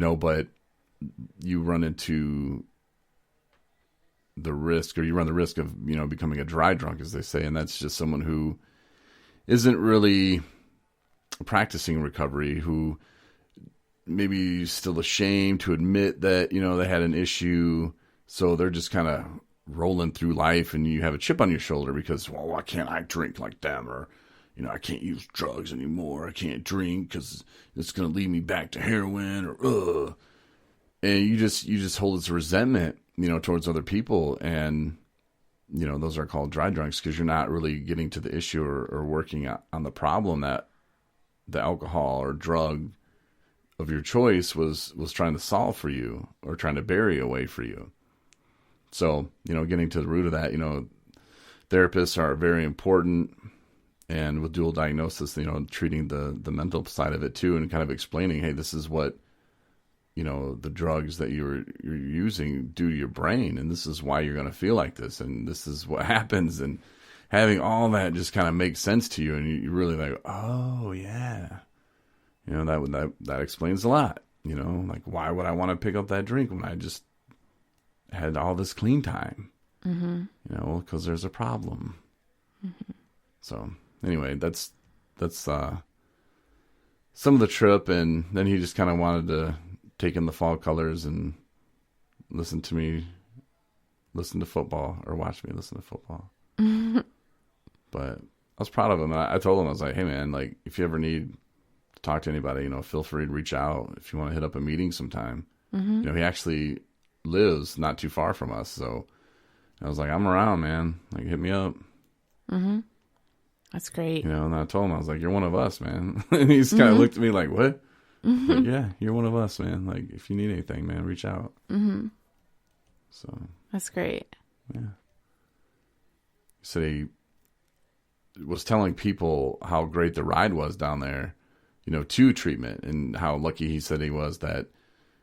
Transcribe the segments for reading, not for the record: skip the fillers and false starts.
but you run into the risk, or you run the risk of, becoming a dry drunk, as they say. And that's just someone who isn't really practicing recovery, who maybe still ashamed to admit that, they had an issue. So they're just kind of rolling through life, and you have a chip on your shoulder because, well, why can't I drink like them? Or, I can't use drugs anymore. I can't drink because it's going to lead me back to heroin, or, and you just hold this resentment, towards other people. And, those are called dry drunks because you're not really getting to the issue or working on the problem that the alcohol or drug of your choice was trying to solve for you, or trying to bury away for you. So, getting to the root of that, therapists are very important, and with dual diagnosis, treating the mental side of it too, and kind of explaining, hey, this is what, the drugs that you're using do to your brain, and this is why you're going to feel like this, and this is what happens, and having all that just kind of makes sense to you, and you really like, oh yeah, that explains a lot. Like, why would I want to pick up that drink when I just had all this clean time? Mm-hmm. Because there's a problem. Mm-hmm. So anyway, that's some of the trip, and then he just kind of wanted to take in the fall colors and listen to football, or watch me listen to football. Mm-hmm. But I was proud of him. I told him, I was like, hey man, like, if you ever need to talk to anybody, feel free to reach out if you want to hit up a meeting sometime. Mm-hmm. He actually lives not too far from us, so I was like, I'm around, man. Like, hit me up. Mm-hmm. That's great. And I told him, I was like, you're one of us, man. And he's kind of looked at me like, what? Mm-hmm. Like, yeah, you're one of us, man. Like, if you need anything, man, reach out. Mm-hmm. So that's great. Yeah. He said he was telling people how great the ride was down there, to treatment, and how lucky he said he was that,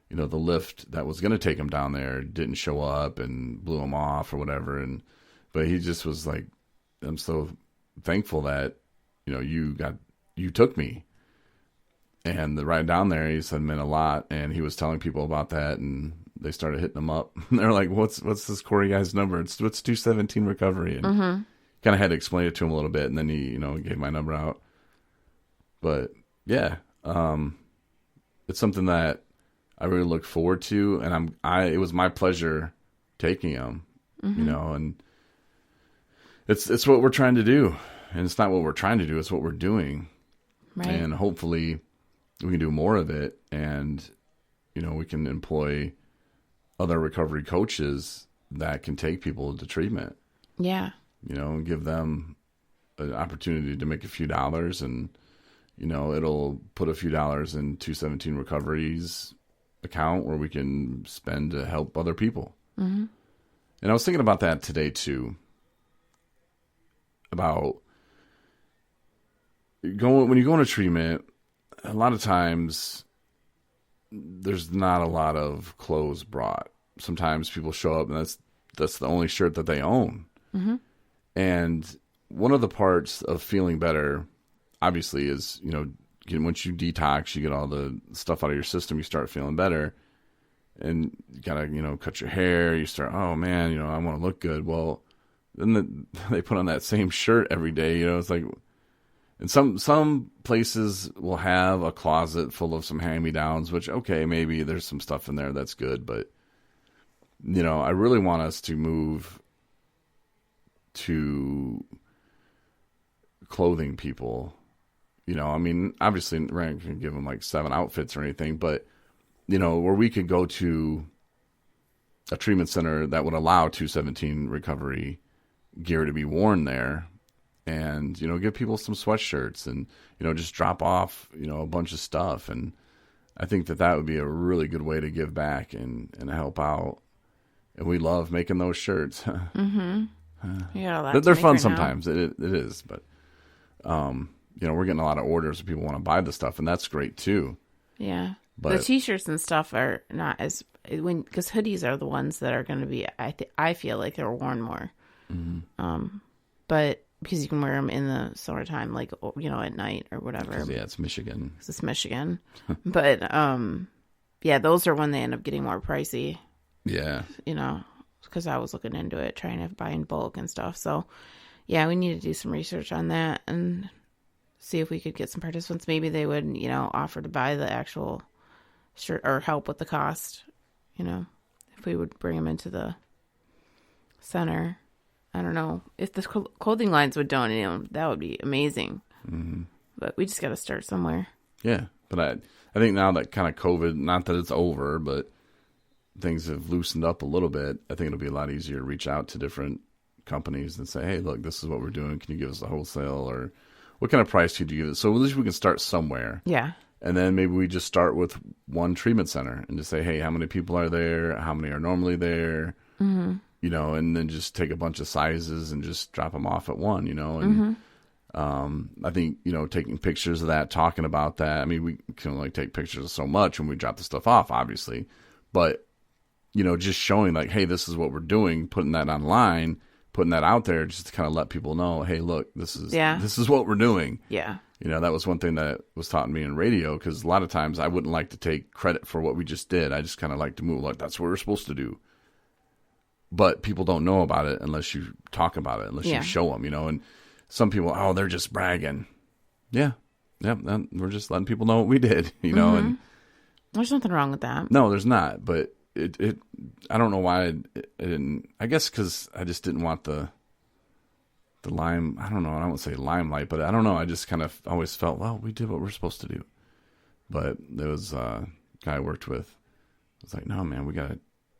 the lift that was going to take him down there didn't show up and blew him off or whatever. But he just was like, I'm so thankful that, you took me. And the ride down there, he said, meant a lot. And he was telling people about that, and they started hitting him up. They're like, what's this Corey guy's number? It's 217 recovery. And mm-hmm. kind of had to explain it to him a little bit. And then he, gave my number out. But yeah, it's something that I really look forward to. And it was my pleasure taking him, mm-hmm. And it's what we're trying to do. And it's not what we're trying to do, it's what we're doing. Right. And hopefully we can do more of it, and we can employ other recovery coaches that can take people to treatment. Yeah. And give them an opportunity to make a few dollars, and it'll put a few dollars in 217 Recovery's account where we can spend to help other people. Mm-hmm. And I was thinking about that today too, about when you go into treatment, a lot of times there's not a lot of clothes brought. Sometimes people show up and that's the only shirt that they own. Mm-hmm. And one of the parts of feeling better, obviously, is, once you detox, you get all the stuff out of your system, you start feeling better. And you gotta, cut your hair. You start, oh man, I want to look good. Well, then they put on that same shirt every day. It's like, and some places will have a closet full of some hand-me-downs, which, okay, maybe there's some stuff in there that's good, but I really want us to move to clothing people. Obviously we're not going to give them like 7 outfits or anything, but where we could go to a treatment center that would allow 217 recovery gear to be worn there, and give people some sweatshirts, and just drop off a bunch of stuff. And I think that would be a really good way to give back and help out. And we love making those shirts. Mm-hmm. Yeah, they're fun sometimes. It is, but we're getting a lot of orders. People want to buy the stuff, and that's great too. Yeah, but the t-shirts and stuff are not as because hoodies are the ones that are going to be. I feel like they're worn more. Mm-hmm. But because you can wear them in the summertime, like at night or whatever. Yeah, it's Michigan. It's Michigan, but yeah, those are when they end up getting more pricey. Yeah. You know, because I was looking into it, trying to buy in bulk and stuff. So, yeah, we need to do some research on that and see if we could get some participants. Maybe they would, you know, offer to buy the actual shirt or help with the cost, you know, if we would bring them into the center. I don't know. If the clothing lines would donate them, that would be amazing. Mm-hmm. But we just got to start somewhere. Yeah. But I think now that kind of COVID, not that it's over, but things have loosened up a little bit, I think it'll be a lot easier to reach out to different companies and say, hey, look, this is what we're doing. Can you give us a wholesale, or what kind of price could you give it? So at least we can start somewhere. Yeah. And then maybe we just start with one treatment center and just say, hey, how many people are there? How many are normally there? Mm-hmm. You know, and then just take a bunch of sizes and just drop them off at one, you know. And I think, you know, taking pictures of that, talking about that. I mean, we can only take pictures of so much when we drop the stuff off, obviously. But, you know, just showing like, hey, this is what we're doing, putting that online, putting that out there just to kind of let people know, hey, look, this is what we're doing. Yeah. You know, that was one thing that was taught me in radio, because a lot of times I wouldn't like to take credit for what we just did. I just kind of like to move like, that's what we're supposed to do. But people don't know about it unless you talk about it, unless you show them, you know. And some people, oh, they're just bragging. Yeah. We're just letting people know what we did, you know. And there's nothing wrong with that. No, there's not. But it I don't know why it didn't. I guess because I just didn't want the lime. I don't know. I don't want to say limelight, but I don't know. I just kind of always felt, well, we did what we're supposed to do. But there was a guy I worked with. I was like, no, man, we got to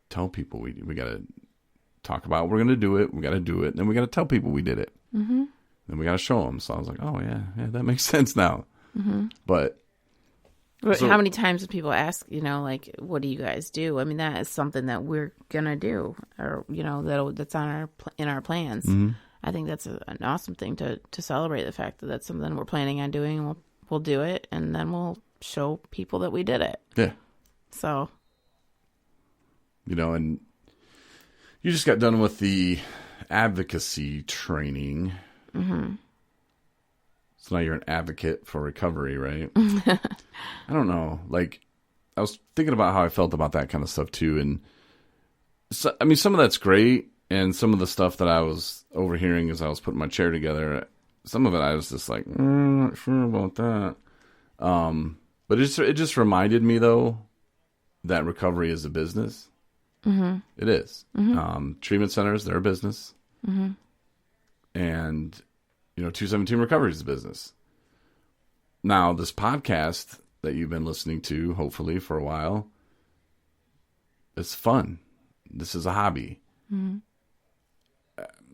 tell people we got to talk about we're going to do it. We got to do it. Then we got to tell people we did it. Mm-hmm. Then we got to show them. So I was like, oh, yeah, that makes sense now. Mm-hmm. But how many times do people ask, you know, like, what do you guys do? I mean, that is something that we're going to do, or, you know, that's in our plans. Mm-hmm. I think that's an awesome thing to celebrate the fact that that's something we're planning on doing. We'll do it, and then we'll show people that we did it. Yeah. So. You know, and you just got done with the advocacy training. Mm-hmm. So now you're an advocate for recovery, right? I don't know. Like, I was thinking about how I felt about that kind of stuff too. And so, I mean, some of that's great. And some of the stuff that I was overhearing as I was putting my chair together, some of it I was just like, not sure about that. But it just reminded me, though, that recovery is a business. Mm-hmm. It is. Mm-hmm. Treatment centers, they're a business. Mm-hmm. And, you know, 217 Recovery is a business. Now, this podcast that you've been listening to, hopefully, for a while, it's fun. This is a hobby. Mm-hmm.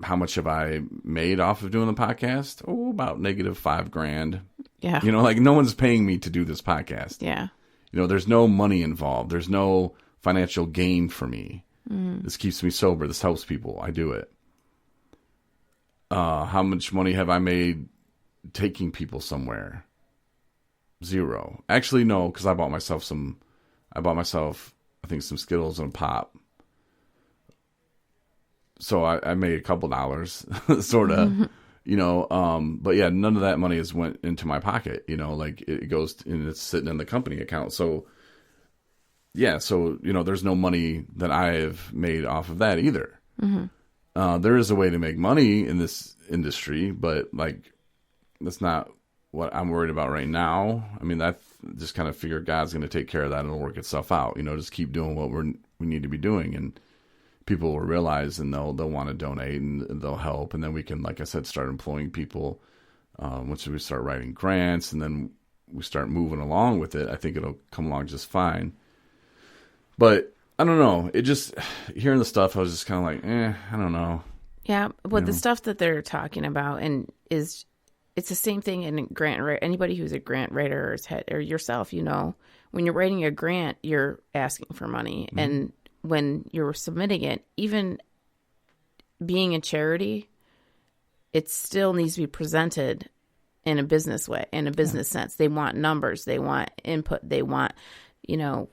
How much have I made off of doing the podcast? Oh, about -$5,000. Yeah. You know, like, no one's paying me to do this podcast. Yeah. You know, there's no money involved. There's no financial gain for me. This keeps me sober. This helps people. I do it. How much money have I made taking people somewhere? 0. Actually, no, because I bought myself, I think, some Skittles and a Pop. So I made a couple dollars, sort of, you know, but yeah, none of that money has went into my pocket, you know, like it goes and it's sitting in the company account. So yeah, so, you know, there's no money that I have made off of that either. Mm-hmm. There is a way to make money in this industry, but like, that's not what I'm worried about right now. I mean, I just kind of figure God's going to take care of that and it'll work itself out, you know, just keep doing what we need to be doing. And people will realize and they'll want to donate and they'll help. And then we can, like I said, start employing people. Once we start writing grants and then we start moving along with it, I think it'll come along just fine. But I don't know. It just, hearing the stuff, I was just kind of like, I don't know. Yeah. Well, the stuff that they're talking about it's the same thing in grant. Anybody who's a grant writer or yourself, you know, when you're writing a grant, you're asking for money. Mm-hmm. And when you're submitting it, even being a charity, it still needs to be presented in a business way, in a business sense. They want numbers, they want input, they want, you know,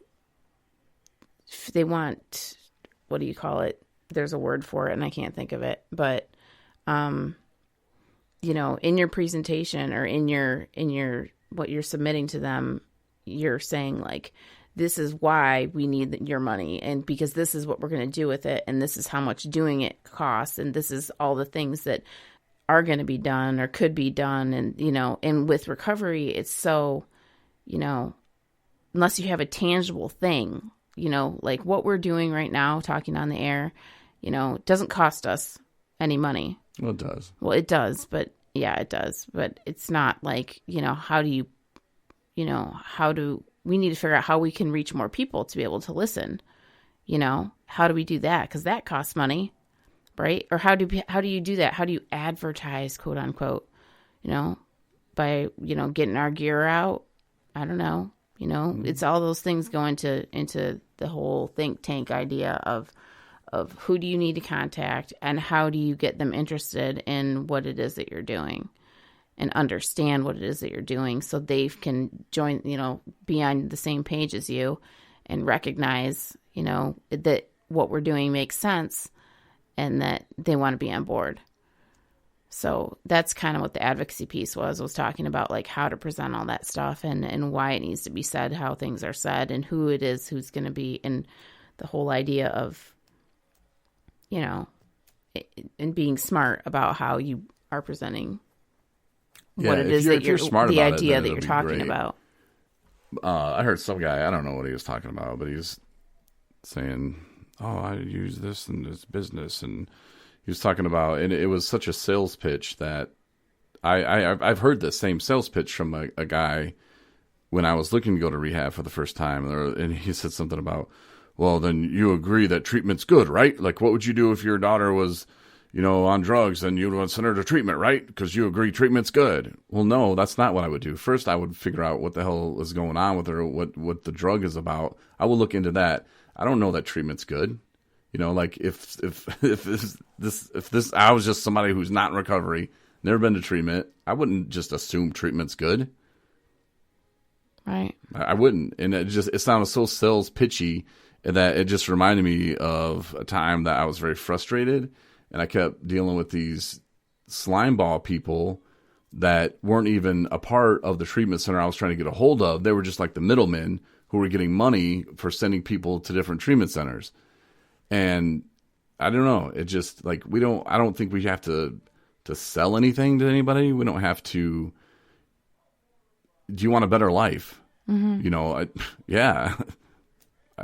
what do you call it? There's a word for it and I can't think of it, but, you know, in your presentation or in your, what you're submitting to them, you're saying like, this is why we need your money, and because this is what we're going to do with it, and this is how much doing it costs, and this is all the things that are going to be done or could be done. And, you know, and with recovery, it's so, you know, unless you have a tangible thing, you know, like what we're doing right now, talking on the air, you know, doesn't cost us any money. Well, it does. Well, it does, but yeah, it does. But it's not like, you know, we need to figure out how we can reach more people to be able to listen. You know, how do we do that? Because that costs money, right? Or how do you do that? How do you advertise, quote unquote, you know, by, you know, getting our gear out? I don't know. You know, it's all those things go into the whole think tank idea of who do you need to contact and how do you get them interested in what it is that you're doing and understand what it is that you're doing so they can join, you know, be on the same page as you and recognize, you know, that what we're doing makes sense and that they want to be on board. So that's kind of what the advocacy piece was talking about, like how to present all that stuff and why it needs to be said, how things are said, and who it is who's going to be, and the whole idea of, you know, and being smart about how you are presenting what it is that you're smart the idea that you're talking about. I heard some guy, I don't know what he was talking about, but he was saying, oh, I use this in this business, and he was talking about, and it was such a sales pitch that I've heard the same sales pitch from a guy when I was looking to go to rehab for the first time, and he said something about, well, then you agree that treatment's good, right? Like, what would you do if your daughter was, you know, on drugs and you'd want to send her to treatment, right? Because you agree treatment's good. Well, no, that's not what I would do. First, I would figure out what the hell is going on with her, what the drug is about. I will look into that. I don't know that treatment's good. You know, like if this I was just somebody who's not in recovery, never been to treatment, I wouldn't just assume treatment's good. Right. I wouldn't. And it sounded so sales pitchy that it just reminded me of a time that I was very frustrated and I kept dealing with these slime ball people that weren't even a part of the treatment center I was trying to get a hold of. They were just like the middlemen who were getting money for sending people to different treatment centers. And I don't know. It just like I don't think we have to sell anything to anybody. We don't have to. Do you want a better life? Mm-hmm. You know, yeah.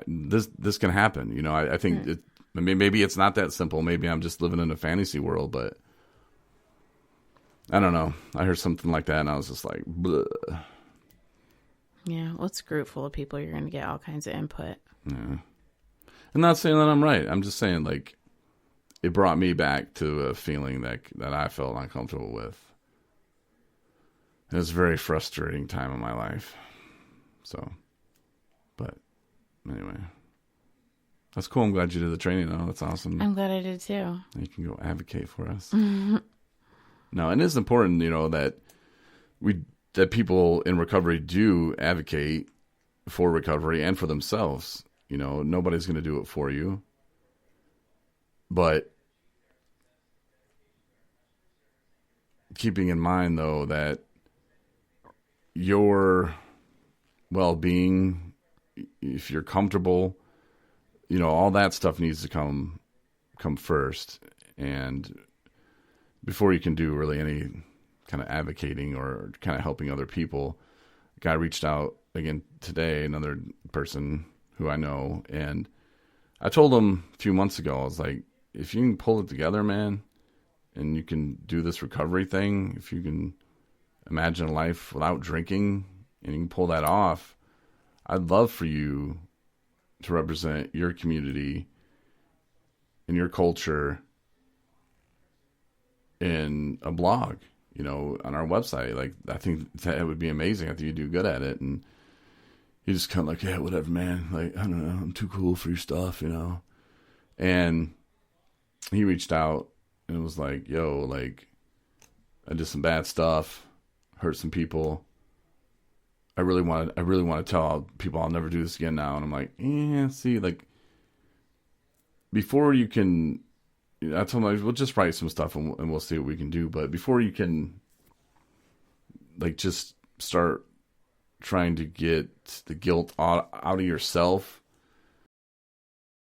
This can happen. You know, I think maybe it's not that simple. Maybe I'm just living in a fantasy world, but I don't know. I heard something like that and I was just like, bleh. Yeah, well, it's a group full of people. You're going to get all kinds of input. Yeah. I'm not saying that I'm right. I'm just saying, like, it brought me back to a feeling that I felt uncomfortable with. It was a very frustrating time in my life. So, but anyway, that's cool. I'm glad you did the training, though. That's awesome. I'm glad I did, too. You can go advocate for us. No, and it's important, you know, that people in recovery do advocate for recovery and for themselves. You know, nobody's going to do it for you. But keeping in mind, though, that your well-being, if you're comfortable, you know, all that stuff needs to come first. And before you can do really any kind of advocating or kind of helping other people, a guy reached out again today, another person who I know, and I told him a few months ago, I was like, if you can pull it together, man, and you can do this recovery thing, if you can imagine a life without drinking and you can pull that off, I'd love for you to represent your community and your culture in a blog, you know, on our website. Like, I think that would be amazing. I think you'd do good at it. And he just kind of like, yeah, whatever, man. Like, I don't know, I'm too cool for your stuff, you know. And he reached out and was like, yo, like, I did some bad stuff, hurt some people. I really want to tell people I'll never do this again now. And I'm like, yeah, see, like, before you can, I told him, like, we'll just write some stuff and we'll see what we can do. But before you can, like, just start trying to get the guilt out of yourself